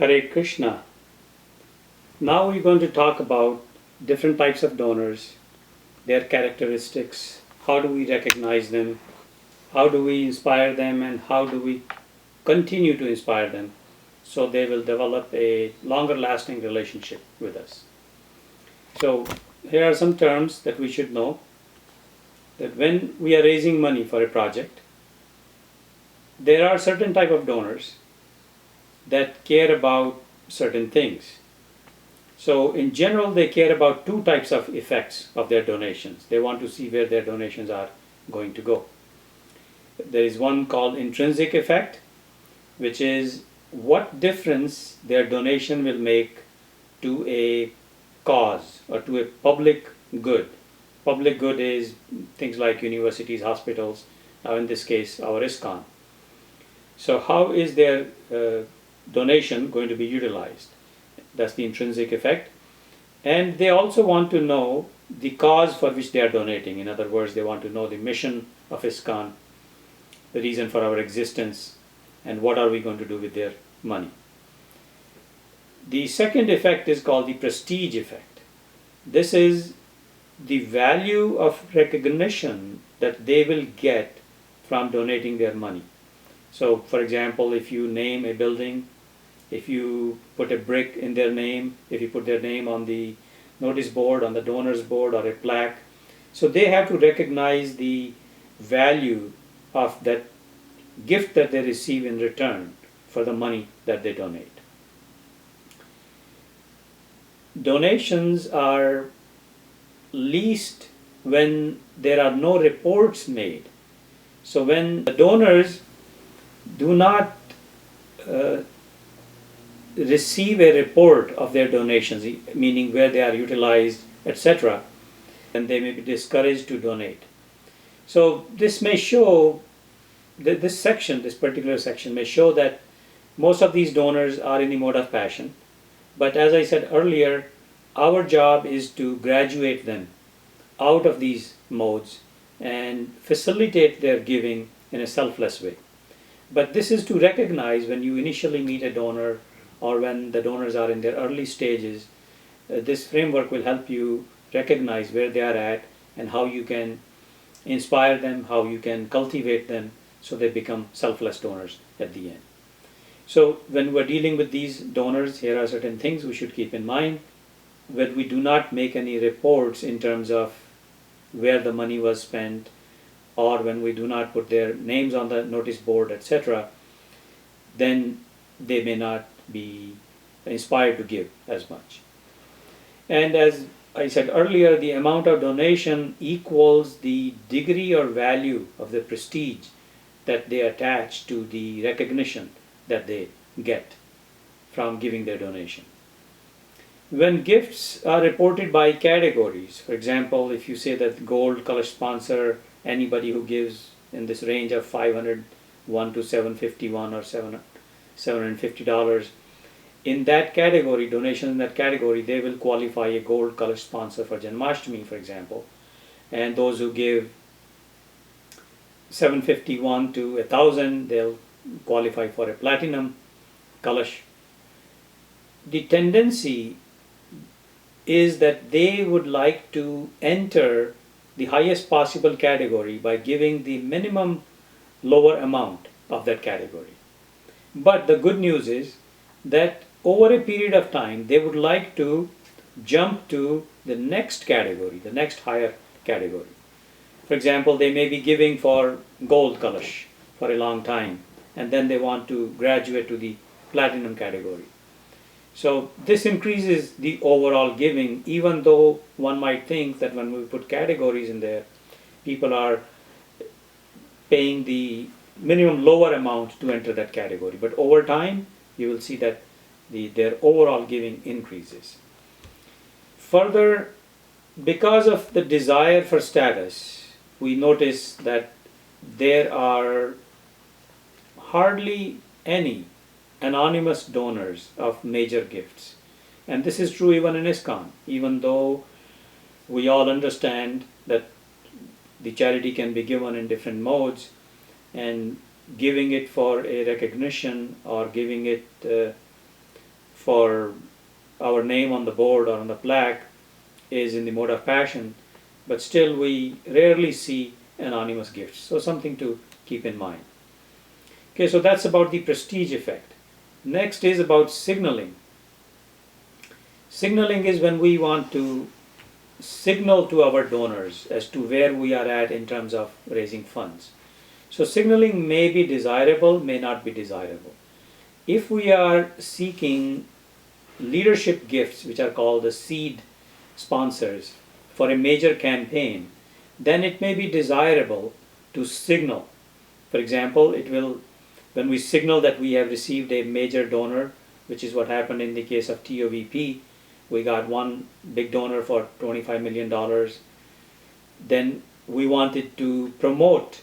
Hare Krishna. Now we're going to talk about different types of donors, their characteristics, how do we recognize them, how do we inspire them, and how do we continue to inspire them so they will develop a longer lasting relationship with us. So here are some terms that we should know, that when we are raising money for a project, there are certain type of donors that care about certain things. So in general, they care about two types of effects of their donations. They want to see where their donations are going to go. There is one called intrinsic effect, which is what difference their donation will make to a cause or to a public good. Public good is things like universities, hospitals, now in this case our ISKCON. So how is their donation going to be utilized? That's the intrinsic effect. And they also want to know the cause for which they are donating. In other words, they want to know the mission of ISKCON, the reason for our existence, and what are we going to do with their money. The second effect is called the prestige effect. This is the value of recognition that they will get from donating their money. So, for example, if you name a building, if you put a brick in their name, if you put their name on the notice board, on the donor's board, or a plaque, so they have to recognize the value of that gift that they receive in return for the money that they donate. Donations are least when there are no reports made. So when the donors do not receive a report of their donations, meaning where they are utilized, etc., then they may be discouraged to donate. So this may show, this particular section may show that most of these donors are in the mode of passion. But as I said earlier, our job is to graduate them out of these modes and facilitate their giving in a selfless way. But this is to recognize when you initially meet a donor or when the donors are in their early stages. This framework will help you recognize where they are at and how you can inspire them, how you can cultivate them so they become selfless donors at the end. So when we're dealing with these donors, here are certain things we should keep in mind. When we do not make any reports in terms of where the money was spent, or when we do not put their names on the notice board, etc., then they may not be inspired to give as much. And as I said earlier, the amount of donation equals the degree or value of the prestige that they attach to the recognition that they get from giving their donation. When gifts are reported by categories, for example, if you say that gold color sponsor, anybody who gives in this range of $501 to $751 or $750, in that category, donations in that category, they will qualify a gold color sponsor for Janmashtami, for example. And those who give $751 to $1,000, they'll qualify for a platinum kalash. The tendency is that they would like to enter the highest possible category by giving the minimum lower amount of that category. But the good news is that over a period of time, they would like to jump to the next category, the next higher category. For example, they may be giving for gold kalash for a long time, and then they want to graduate to the platinum category. So this increases the overall giving, even though one might think that when we put categories in there, people are paying the minimum lower amount to enter that category. But over time, you will see that their overall giving increases. Further, because of the desire for status, we notice that there are hardly any anonymous donors of major gifts. And this is true even in ISKCON, even though we all understand that the charity can be given in different modes, and giving it for a recognition or giving it for our name on the board or on the plaque is in the mode of passion, but still we rarely see anonymous gifts. So something to keep in mind. Okay, so that's about the prestige effect. Next is about signaling. Signaling is when we want to signal to our donors as to where we are at in terms of raising funds. So signaling may be desirable, may not be desirable. If we are seeking leadership gifts, which are called the seed sponsors, for a major campaign, then it may be desirable to signal. For example, when we signal that we have received a major donor, which is what happened in the case of TOVP, we got one big donor for $25 million. Then we wanted to promote,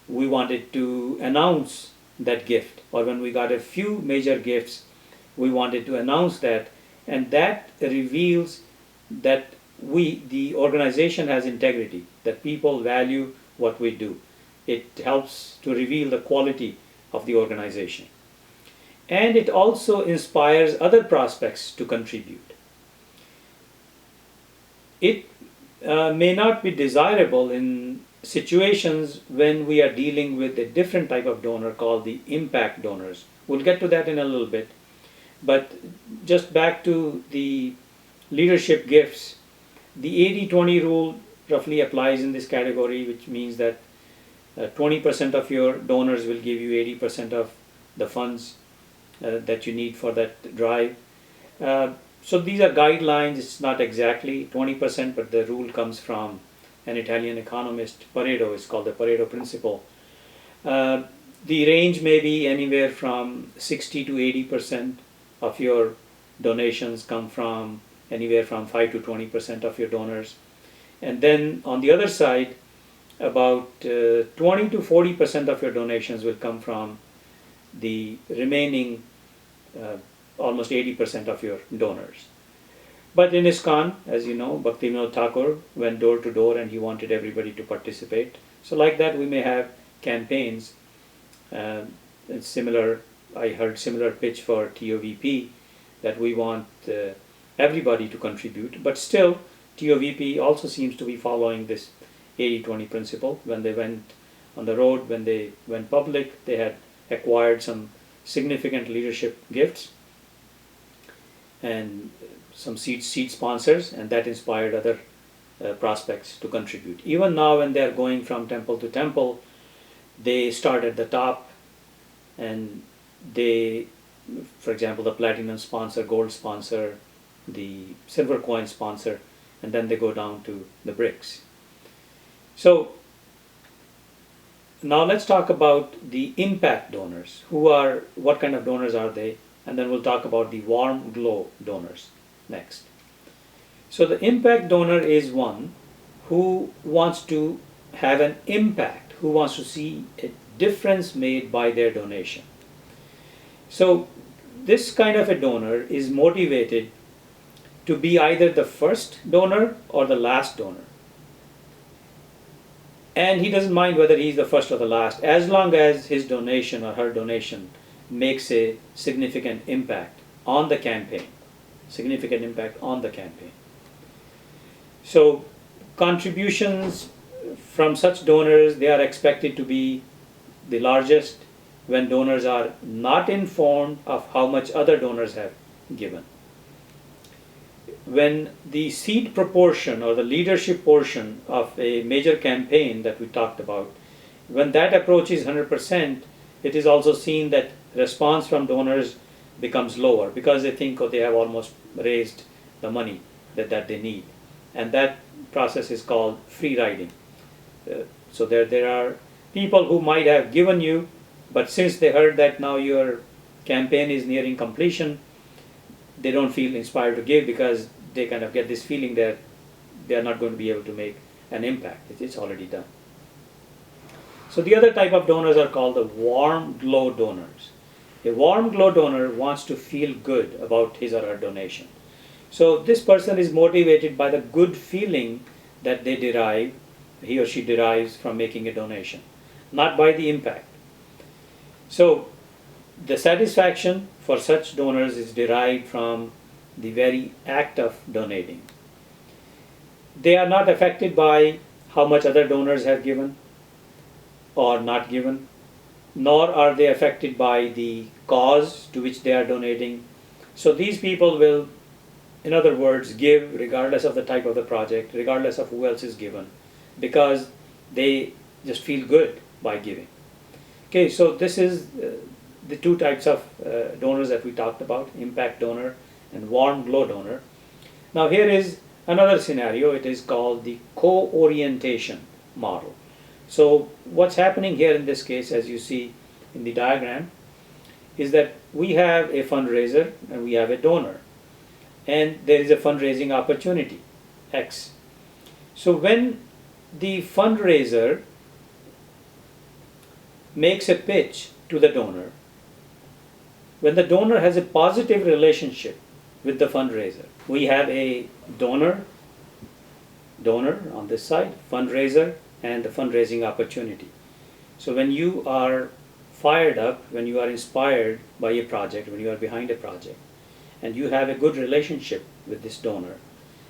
we wanted to announce that gift. Or when we got a few major gifts, we wanted to announce that. And that reveals that the organization has integrity, that people value what we do. It helps to reveal the quality of the organization. And it also inspires other prospects to contribute. It may not be desirable in situations when we are dealing with a different type of donor called the impact donors. We'll get to that in a little bit. But just back to the leadership gifts, the 80-20 rule roughly applies in this category, which means that 20% of your donors will give you 80% of the funds that you need for that drive. So these are guidelines. It's not exactly 20%, but the rule comes from an Italian economist, Pareto. It's called the Pareto principle. The range may be anywhere from 60 to 80% of your donations come from anywhere from 5 to 20% of your donors. And then on the other side, about 20 to 40% of your donations will come from the remaining almost 80% of your donors. But in ISKCON, as you know, Bhaktivinoda Thakur went door to door and he wanted everybody to participate. So like that we may have campaigns. It's similar, I heard similar pitch for TOVP, that we want everybody to contribute. But still, TOVP also seems to be following this 80-20 principle. When they went on the road, when they went public, they had acquired some significant leadership gifts and some seed sponsors, and that inspired other prospects to contribute. Even now when they are going from temple to temple, they start at the top and they, for example, the platinum sponsor, gold sponsor, the silver coin sponsor, and then they go down to the bricks. So now let's talk about the impact donors. What kind of donors are they? And then we'll talk about the warm glow donors next. So the impact donor is one who wants to have an impact, who wants to see a difference made by their donation. So this kind of a donor is motivated to be either the first donor or the last donor. And he doesn't mind whether he's the first or the last, as long as his donation or her donation makes a significant impact on the campaign. Significant impact on the campaign. So contributions from such donors, they are expected to be the largest when donors are not informed of how much other donors have given. When the seed proportion or the leadership portion of a major campaign that we talked about, when that approaches 100%, it is also seen that response from donors becomes lower because they think, oh, they have almost raised the money that they need. And that process is called free riding. So there are people who might have given you, but since they heard that now your campaign is nearing completion, they don't feel inspired to give because they kind of get this feeling that they are not going to be able to make an impact. It's already done. So the other type of donors are called the warm glow donors. A warm glow donor wants to feel good about his or her donation. So this person is motivated by the good feeling that they derive, he or she derives from making a donation, not by the impact. So The satisfaction for such donors is derived from the very act of donating. They are not affected by how much other donors have given or not given, nor are they affected by the cause to which they are donating. So these people will, in other words, give regardless of the type of the project, regardless of who else is given, because they just feel good by giving. Okay, so this is the two types of donors that we talked about, impact donor and warm glow donor. Now here is another scenario. It is called the co-orientation model. So what's happening here in this case, as you see in the diagram, is that we have a fundraiser and we have a donor, and there is a fundraising opportunity, X. So when the fundraiser makes a pitch to the donor, when the donor has a positive relationship with the fundraiser, we have a donor on this side, fundraiser, and the fundraising opportunity. So when you are fired up, when you are inspired by a project, when you are behind a project, and you have a good relationship with this donor,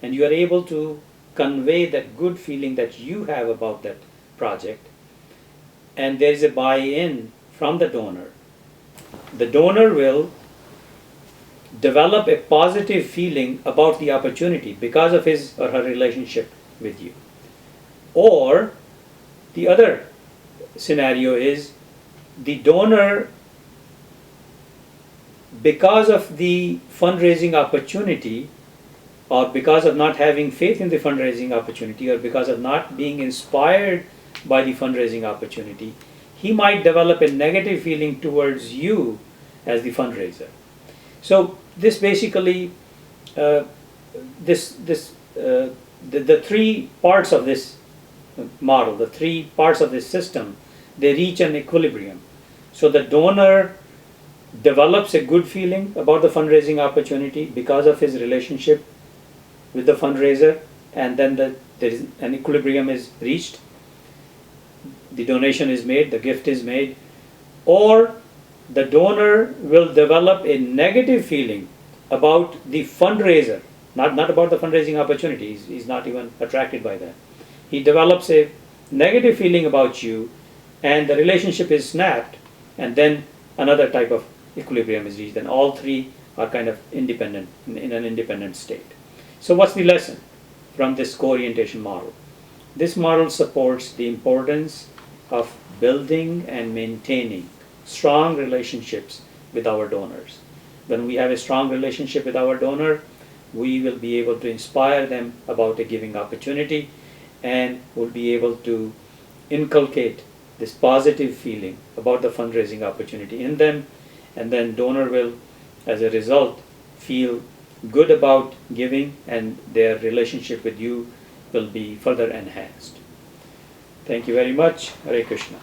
and you are able to convey that good feeling that you have about that project, and there is a buy-in from the donor will develop a positive feeling about the opportunity because of his or her relationship with you. Or the other scenario is the donor, because of the fundraising opportunity, or because of not having faith in the fundraising opportunity, or because of not being inspired by the fundraising opportunity, he might develop a negative feeling towards you as the fundraiser. So this basically, the three parts of this model, the three parts of this system, they reach an equilibrium. So the donor develops a good feeling about the fundraising opportunity because of his relationship with the fundraiser, and then there is an equilibrium is reached. The donation is made, the gift is made. Or the donor will develop a negative feeling about the fundraiser, not about the fundraising opportunity. He's not even attracted by that. He develops a negative feeling about you, and the relationship is snapped, and then another type of equilibrium is reached, and all three are kind of independent, in an independent state. So what's the lesson from this co-orientation model? This model supports the importance of building and maintaining strong relationships with our donors. When we have a strong relationship with our donor, we will be able to inspire them about a giving opportunity, and will be able to inculcate this positive feeling about the fundraising opportunity in them, and then donor will, as a result, feel good about giving, and their relationship with you will be further enhanced. Thank you very much. Hare Krishna.